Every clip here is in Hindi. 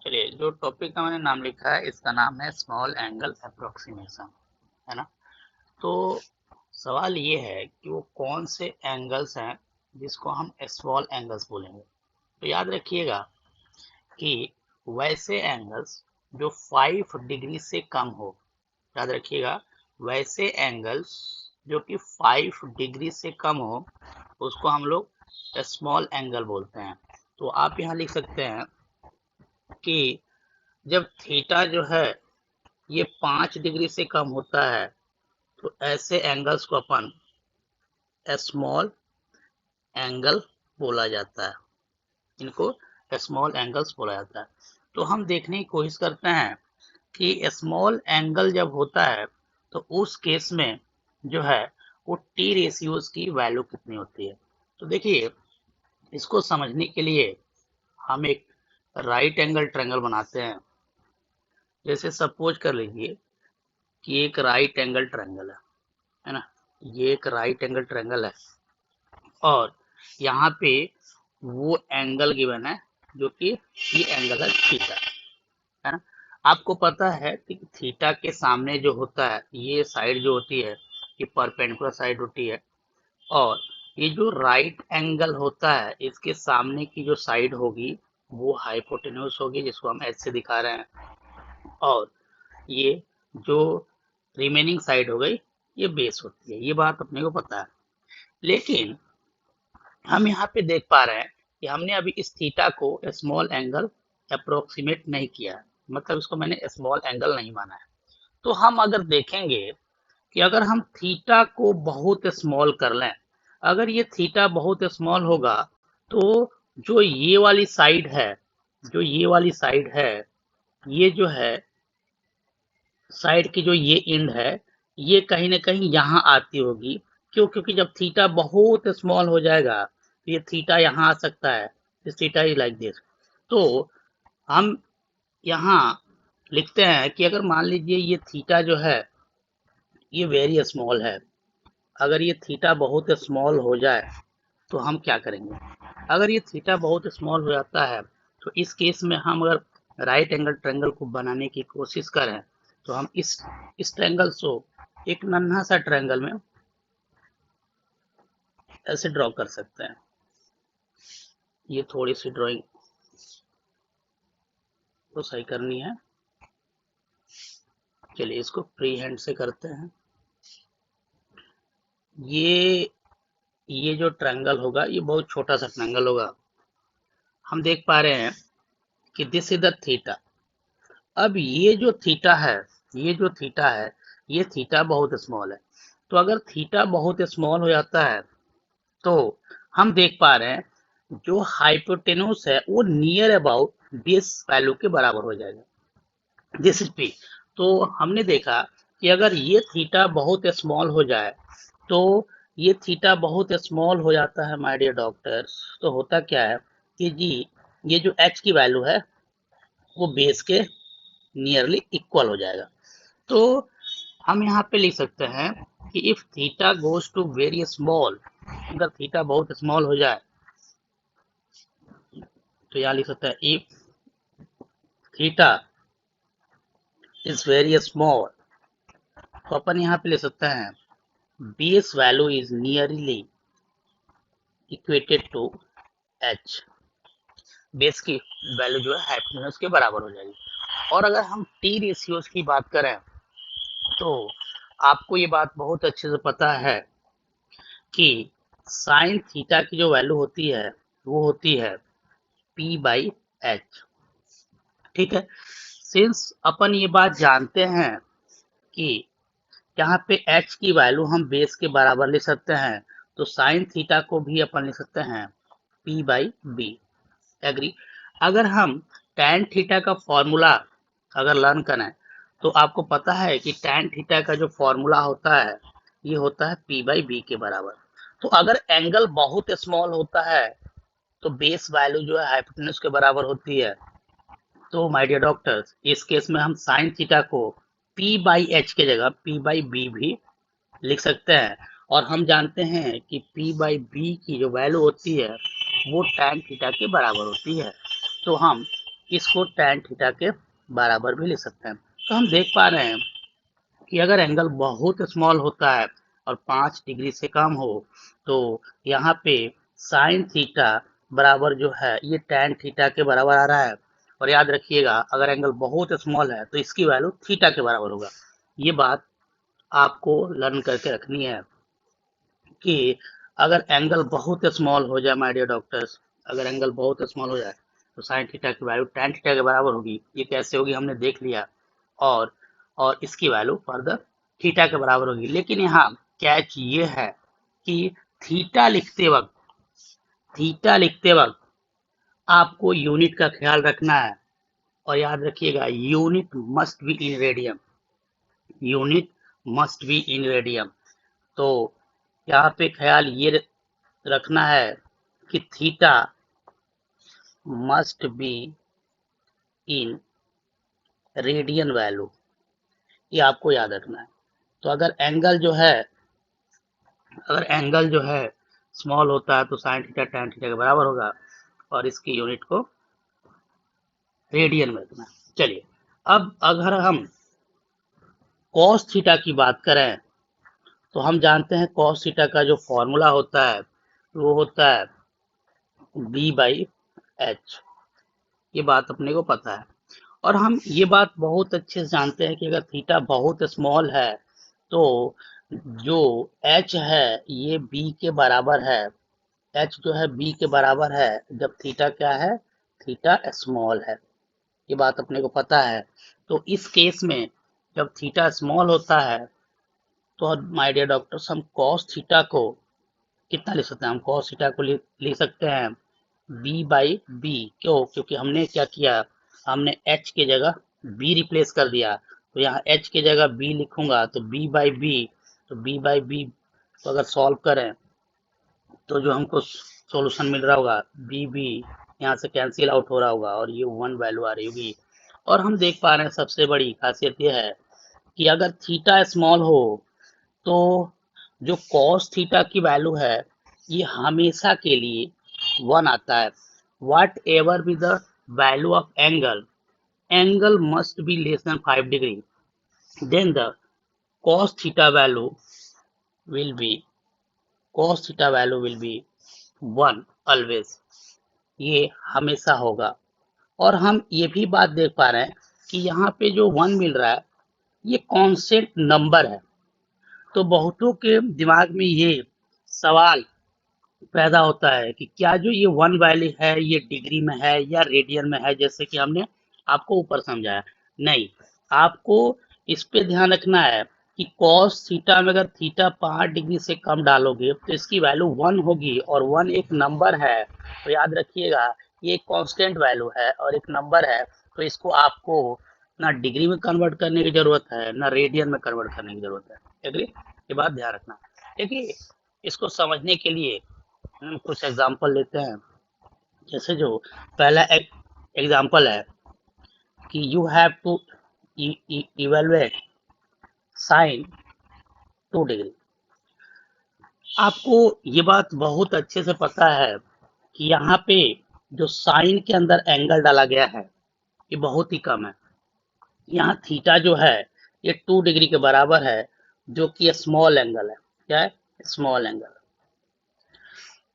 चलिए, जो टॉपिक का मैंने नाम लिखा है इसका नाम है स्मॉल एंगल अप्रोक्सीमेशन, है ना। तो सवाल ये है कि वो कौन से एंगल्स हैं जिसको हम स्मॉल एंगल्स बोलेंगे। तो याद रखिएगा कि वैसे एंगल्स जो 5 डिग्री से कम हो, याद रखिएगा वैसे एंगल्स जो कि 5 डिग्री से कम हो उसको हम लोग स्मॉल एंगल बोलते हैं। तो आप यहाँ लिख सकते हैं कि जब थीटा जो है ये 5 डिग्री से कम होता है तो ऐसे एंगल्स को अपन स्मॉल एंगल बोला जाता है, इनको स्मॉल एंगल्स बोला जाता है। तो हम देखने की कोशिश करते हैं कि स्मॉल एंगल जब होता है तो उस केस में जो है वो टी रेशियोज की वैल्यू कितनी होती है। तो देखिए, इसको समझने के लिए हम एक राइट एंगल ट्रायंगल बनाते हैं। जैसे सपोज कर लीजिए कि एक राइट एंगल ट्रायंगल है ना, ये एक राइट एंगल ट्रायंगल है और यहाँ पे वो एंगल गिवन है जो कि ये एंगल है थीटा, है ना। आपको पता है कि थीटा के सामने जो होता है ये साइड जो होती है ये परपेंडिकुलर साइड होती है और ये जो राइट एंगल होता है इसके सामने की जो साइड होगी वो हाइपोटेन्यूस होगी, जिसको हम एच से दिखा रहे हैं। और ये जो रिमेनिंग साइड हो गई ये बेस होती है, ये बात अपने को पता है। लेकिन हम यहाँ पे देख पा रहे हैं कि हमने अभी इस थीटा को स्मॉल एंगल अप्रोक्सीमेट नहीं किया है, मतलब इसको मैंने स्मॉल एंगल नहीं माना है। तो हम अगर देखेंगे कि अगर हम थीटा को बहुत स्मॉल कर लें, अगर ये थीटा बहुत स्मॉल होगा तो जो ये वाली साइड है, जो ये वाली साइड है, ये जो है साइड की जो ये एंड है ये कहीं ना कहीं यहाँ आती होगी। क्यों? क्योंकि जब थीटा बहुत स्मॉल हो जाएगा तो ये थीटा यहाँ आ सकता है, this theta is like this. तो हम यहाँ लिखते हैं कि अगर मान लीजिए ये थीटा जो है ये वेरी स्मॉल है, अगर ये थीटा बहुत स्मॉल हो जाए तो हम क्या करेंगे। अगर ये थीटा बहुत स्मॉल हो जाता है तो इस केस में हम अगर राइट एंगल ट्रायंगल को बनाने की कोशिश करें तो हम इस ट्रायंगल को एक नन्हा सा ट्रायंगल में ऐसे ड्रॉ कर सकते हैं। ये थोड़ी सी ड्राइंग तो सही करनी है, चलिए इसको फ्री हैंड से करते हैं। ये जो ट्रायंगल होगा ये बहुत छोटा सा ट्रायंगल होगा। हम देख पा रहे हैं कि दिस इज द थीटा। अब ये जो थीटा है, ये जो थीटा है ये थीटा बहुत स्मॉल है। तो अगर थीटा बहुत स्मॉल हो जाता है तो हम देख पा रहे हैं जो हाइपोटेन्यूस है वो नियर अबाउट बेस वैल्यू के बराबर हो जाएगा, दिस इज पी। तो हमने देखा कि अगर ये थीटा बहुत स्मॉल हो जाए तो ये थीटा बहुत स्मॉल हो जाता है माय डियर डॉक्टर्स, तो होता क्या है कि जी ये जो एच की वैल्यू है वो बेस के नियरली इक्वल हो जाएगा। तो हम यहाँ पे लिख सकते हैं कि if theta goes to very small, अगर थीटा बहुत स्मॉल हो जाए तो यहाँ लिख सकते हैं if theta is very small, तो अपन यहाँ पे लिख सकते हैं base value is nearly equated to H, base की वैल्यू जो है हाइपोटेन्यूज के बराबर हो जाएगी। और अगर हम टी रेशियोज की बात करें तो आपको ये बात बहुत अच्छे से पता है कि साइन थीटा की जो वैल्यू होती है वो होती है पी बाई एच, ठीक है। सिंस अपन ये बात जानते हैं कि यहाँ पे एच की वैल्यू हम बेस के बराबर लिख सकते हैं तो साइन थीटा को भी अपन लिख सकते हैं पी बाई बी, एग्री। अगर हम टैन थीटा का फॉर्मूला अगर लर्न करें तो आपको पता है कि टैन थीटा का जो फॉर्मूला होता है ये होता है पी बाई बी के बराबर। तो अगर एंगल बहुत स्मॉल होता है तो बेस वैल्यू जो है हाइपोटेन्यूज के बराबर होती है। तो माय डियर डॉक्टर्स इस केस में हम साइन थीटा को पी बाई एच के जगह पी बाई बी भी लिख सकते हैं। और हम जानते हैं कि पी बाई बी की जो वैल्यू होती है वो टैन थीटा के बराबर होती है। तो हम इसको tan थीटा के बराबर भी लिख सकते हैं। तो हम देख पा रहे हैं कि अगर एंगल बहुत स्मॉल होता है और 5 डिग्री से कम हो तो यहाँ पे साइन थीटा बराबर जो है ये tan थीटा के बराबर आ रहा है। और याद रखिएगा अगर एंगल बहुत स्मॉल है तो इसकी वैल्यू थीटा के बराबर होगा। ये बात आपको लर्न करके रखनी है कि अगर एंगल बहुत स्मॉल हो जाए माय डियर डॉक्टर्स, अगर एंगल बहुत स्मॉल हो जाए तो साइन थीटा की वैल्यू tan थीटा के बराबर होगी। ये कैसे होगी हमने देख लिया। और इसकी वैल्यू फर्दर थीटा के बराबर होगी। लेकिन यहाँ कैच ये है कि थीटा लिखते वक्त आपको यूनिट का ख्याल रखना है। और याद रखिएगा unit must be in radian, unit must be in radian. तो यहाँ पे ख्याल ये रखना है कि theta must be in radian value, ये आपको याद रखना है। तो अगर एंगल जो है स्मॉल होता है तो साइन थीटा tan थीटा के बराबर होगा और इसकी यूनिट को रेडियन में रखना है। चलिए अब अगर हम cos थीटा की बात करें तो हम जानते हैं cos थीटा का जो फॉर्मूला होता है वो होता है b/h। ये बात अपने को पता है। और हम ये बात बहुत अच्छे से जानते हैं कि अगर थीटा बहुत स्मॉल है तो जो h है ये b के बराबर है। h जो है b के बराबर है जब थीटा क्या है, थीटा स्मॉल है। ये बात अपने को पता है। तो इस केस में जब थीटा स्मॉल होता है तो माय डियर डॉक्टर्स हम cos थीटा को कितना लिख सकते हैं, हम cos थीटा को लिख सकते हैं b/b। क्यों? क्योंकि हमने क्या किया, हमने h की जगह b रिप्लेस कर दिया। तो यहाँ h की जगह b लिखूंगा तो b/b, तो b/b तो अगर सॉल्व करें तो जो हमको सॉल्यूशन मिल रहा होगा b यहाँ से कैंसिल आउट हो रहा होगा और ये 1 वैल्यू आ रही होगी। और हम देख पा रहे हैं सबसे बड़ी खासियत ये है कि अगर थीटा स्मॉल हो तो जो cos थीटा की वैल्यू है ये हमेशा के लिए 1 आता है। Whatever be the value of angle must be less than 5 degree, then the cos theta value will be cos theta value will be 1 always. ये हमेशा होगा। और हम ये भी बात देख पा रहे हैं कि यहाँ पे जो 1 मिल रहा है ये कांस्टेंट नंबर है। तो बहुतों के दिमाग में ये सवाल पैदा होता है कि क्या जो ये 1 वैल्यू है ये डिग्री में है या रेडियन में है, जैसे कि हमने आपको ऊपर समझाया। नहीं, आपको इस पे ध्यान रखना है कि cos थीटा में अगर थीटा 5 डिग्री से कम डालोगे तो इसकी वैल्यू 1 होगी और 1 एक नंबर है। तो याद रखिएगा ये एक कांस्टेंट वैल्यू है और एक नंबर है। तो इसको आपको ना डिग्री में कन्वर्ट करने की जरूरत है ना रेडियन में कन्वर्ट करने की जरूरत है। एग्री? ये बात ध्यान रखना। देखिए इसको समझने के लिए हम कुछ एग्जांपल लेते हैं। जैसे जो पहला एग्जांपल है कि you have to evaluate sine 2 degree. आपको ये बात बहुत अच्छे से पता है कि यहाँ पे जो साइन के अंदर एंगल डाला गया है ये बहुत ही कम है। यहाँ थीटा जो है ये 2 डिग्री के बराबर है जो कि स्मॉल एंगल है। क्या है? Small angle.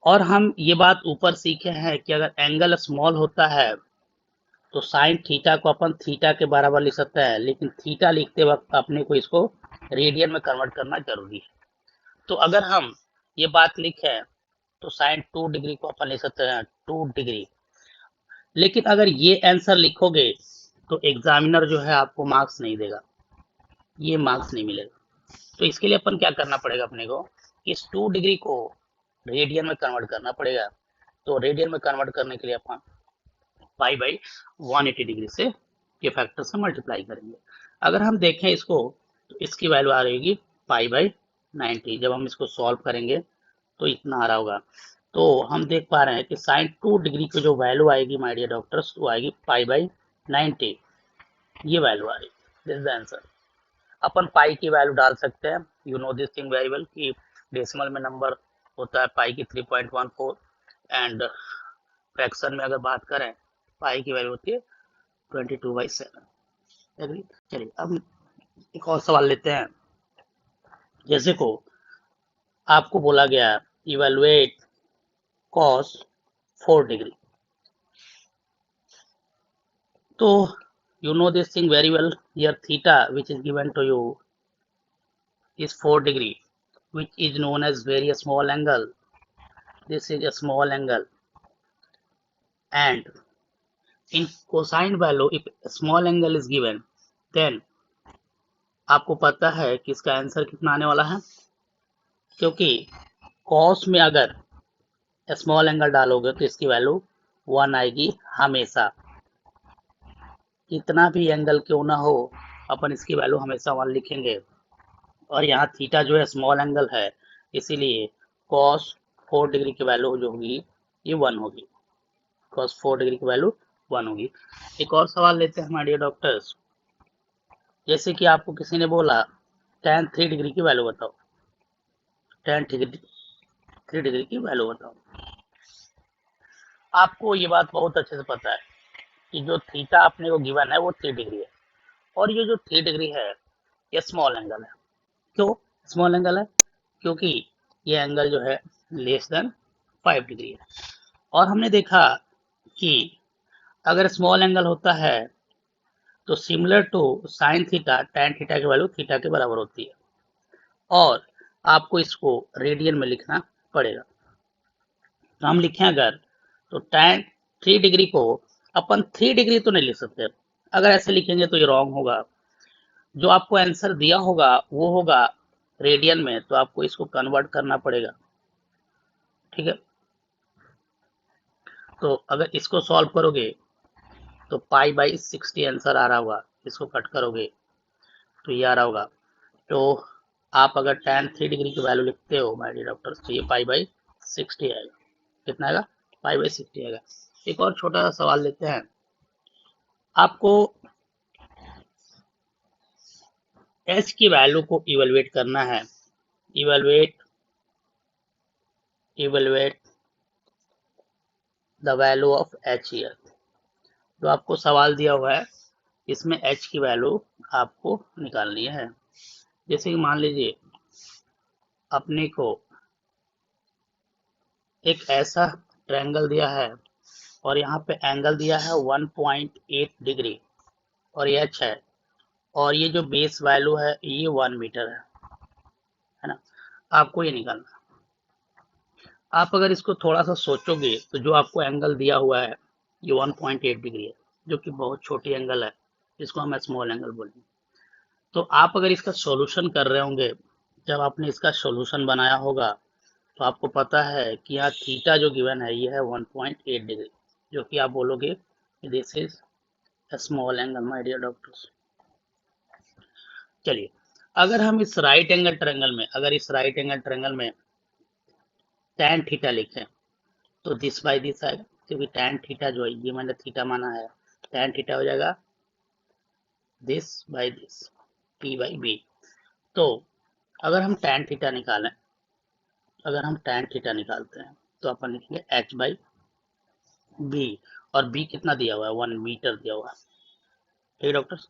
और हम ये बात ऊपर सीखे हैं कि अगर एंगल स्मॉल होता है तो साइन थीटा को अपन थीटा के बराबर लिख सकते हैं, लेकिन थीटा लिखते वक्त अपने को इसको रेडियन में कन्वर्ट करना जरूरी है। तो अगर हम ये बात लिखें तो साइन 2 डिग्री को अपन लिख सकते हैं 2 डिग्री। लेकिन अगर ये आंसर लिखोगे तो एग्जामिनर जो है आपको मार्क्स नहीं देगा, ये मार्क्स नहीं मिलेगा। तो इसके लिए अपन क्या करना पड़ेगा, अपने को इस 2 डिग्री को रेडियन में कन्वर्ट करना पड़ेगा। तो रेडियन में कन्वर्ट करने के लिए अपन पाई/180 डिग्री से ये फैक्टर से मल्टीप्लाई करेंगे। अगर हम देखें इसको तो इसकी वैल्यू आ रहेगी पाई/90। जब हम इसको सॉल्व करेंगे तो इतना आ रहा होगा। तो हम देख पा रहे हैं कि साइन 2 डिग्री की जो वैल्यू आएगी माय डियर डॉक्टर्स वो आएगी पाई/90। ये वैल्यू आ रही, दिस इज द आंसर। अपन पाई की वैल्यू डाल सकते हैं, you know this thing very well कि डेसिमल में नंबर होता है पाई की 3.14 एंड फ्रैक्शन में अगर बात करें पाई की वैल्यू होती है 22/7। एग्री। चलिए अब एक और सवाल लेते हैं। जैसे को आपको बोला गया इवेलुएट cos 4 डिग्री, तो you know this thing very well. Here theta which is given to you is 4 degree, which is known as very small angle. This is a small angle, and in cosine value if small angle is given, then आपको पता है कि इसका आंसर कितना आने वाला है, क्योंकि cos में अगर स्मॉल एंगल डालोगे तो इसकी वैल्यू 1 आएगी हमेशा। कितना भी एंगल क्यों ना हो, अपन इसकी वैल्यू हमेशा 1 लिखेंगे। और यहाँ थीटा जो है स्मॉल एंगल है, इसीलिए cos 4 डिग्री की वैल्यू जो होगी ये 1 होगी। cos 4 डिग्री की वैल्यू 1 होगी। एक और सवाल लेते हैं हमारे डियर डॉक्टर्स। जैसे कि आपको किसी ने बोला tan 3 डिग्री की वैल्यू बताओ, tan 3 डिग्री की वैल्यू बताओ। आपको ये बात बहुत अच्छे से पता है कि जो थीटा अपने को गिवन है वो 3 डिग्री है, और ये जो 3 डिग्री है ये स्मॉल एंगल है। क्यों स्मॉल एंगल है? क्योंकि ये एंगल जो है लेस देन 5 डिग्री है। और हमने देखा कि अगर स्मॉल एंगल होता है तो similar to sine theta tan theta की वैल्यू थीटा के बराबर होती है, और आपको इसको रेडियन में लिखना पड़ेगा। तो हम लिखें अगर, तो टैन 3 डिग्री को अपन 3 डिग्री तो नहीं लिख सकते। अगर ऐसे लिखेंगे तो ये रॉन्ग होगा। जो आपको आंसर दिया होगा वो होगा रेडियन में, तो आपको इसको कन्वर्ट करना पड़ेगा। ठीक है, तो अगर इसको सॉल्व करोगे तो π/60 आंसर आ रहा होगा। इसको कट करोगे तो ये आ रहा होगा। तो आप अगर tan 3 डिग्री की वैल्यू लिखते हो माय डियर डॉक्टर्स, तो ये π/60 आएगा। कितना आएगा? π/60 आएगा। एक और छोटा सा सवाल लेते हैं। आपको h की वैल्यू को इवेलुएट करना है। Evaluate the value of h here. तो आपको सवाल दिया हुआ है, इसमें h की वैल्यू आपको निकालनी है। जैसे कि मान लीजिए अपने को एक ऐसा ट्रायंगल दिया है और यहाँ पे एंगल दिया है 1.8 डिग्री और ये h है, और ये जो बेस वैल्यू है ये 1 मीटर है ना। आपको ये निकालना। आप अगर इसको थोड़ा सा सोचोगे तो जो आपको एंगल दिया हुआ है ये 1.8 डिग्री है, जो कि बहुत छोटी एंगल है, जिसको हम स्मॉल एंगल बोलेंगे। तो आप अगर इसका सॉल्यूशन कर रहे होंगे, जब आपने इसका सॉल्यूशन बनाया होगा, तो आपको पता है कि यहाँ थीटा जो गिवन है ये है 1.8 डिग्री, जो कि आप बोलोगे this is a small angle my dear doctors. चलिए अगर हम इस राइट एंगल ट्रायंगल में tan थीटा लिखें तो दिस बाय दिस आएगा, क्योंकि tan थीटा जो है ये मैंने थीटा माना है, tan थीटा हो जाएगा this by this, p by B. तो अगर हम tan थीटा निकालते हैं तो अपन लिखेंगे h बाई बी, और b कितना दिया हुआ है? 1 मीटर दिया हुआ है। ठीक डॉक्टर्स।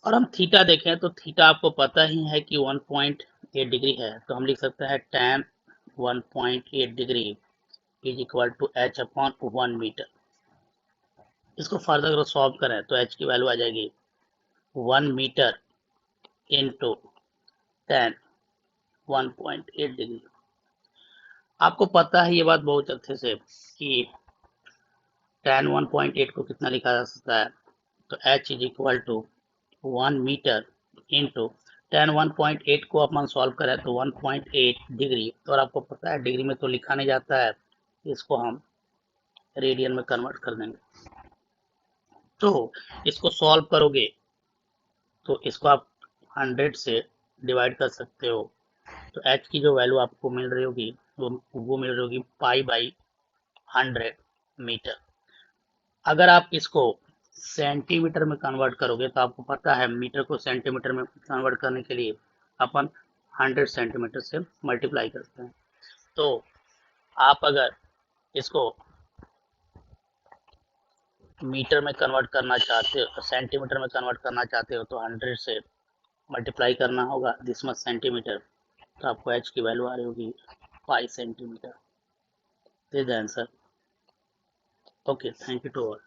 और हम थीटा देखें तो थीटा आपको पता ही है कि 1.8 डिग्री है, तो हम लिख सकते हैं tan 1.8 degree is equal to h upon 1 metre. इसको फर्दर अगर सॉल्व करें तो h की वैल्यू आ जाएगी 1 मीटर इंटू tan 1.8 डिग्री। आपको पता है ये बात बहुत अच्छे से कि tan 1.8 को कितना लिखा जा सकता है, तो h is equal to 1 metre into tan 1.8 को अपन सॉल्व करें तो 1.8 डिग्री, और आपको पता है डिग्री में तो लिखा नहीं जाता है, इसको हम रेडियन में कन्वर्ट कर देंगे। तो इसको सॉल्व करोगे तो इसको आप 100 से डिवाइड कर सकते हो, तो h की जो वैल्यू आपको मिल रही होगी वो मिल रही होगी π/100 मीटर। अगर आप इसको सेंटीमीटर में कन्वर्ट करोगे तो आपको पता है मीटर को सेंटीमीटर में कन्वर्ट करने के लिए अपन 100 सेंटीमीटर से मल्टीप्लाई करते हैं। तो आप अगर इसको मीटर में कन्वर्ट करना चाहते हो, सेंटीमीटर में कन्वर्ट करना चाहते हो तो 100 से मल्टीप्लाई करना होगा दिस मच सेंटीमीटर, तो आपको एच की वैल्यू आ रही होगी 5 centimetre. This the answer. Okay, thank you to all.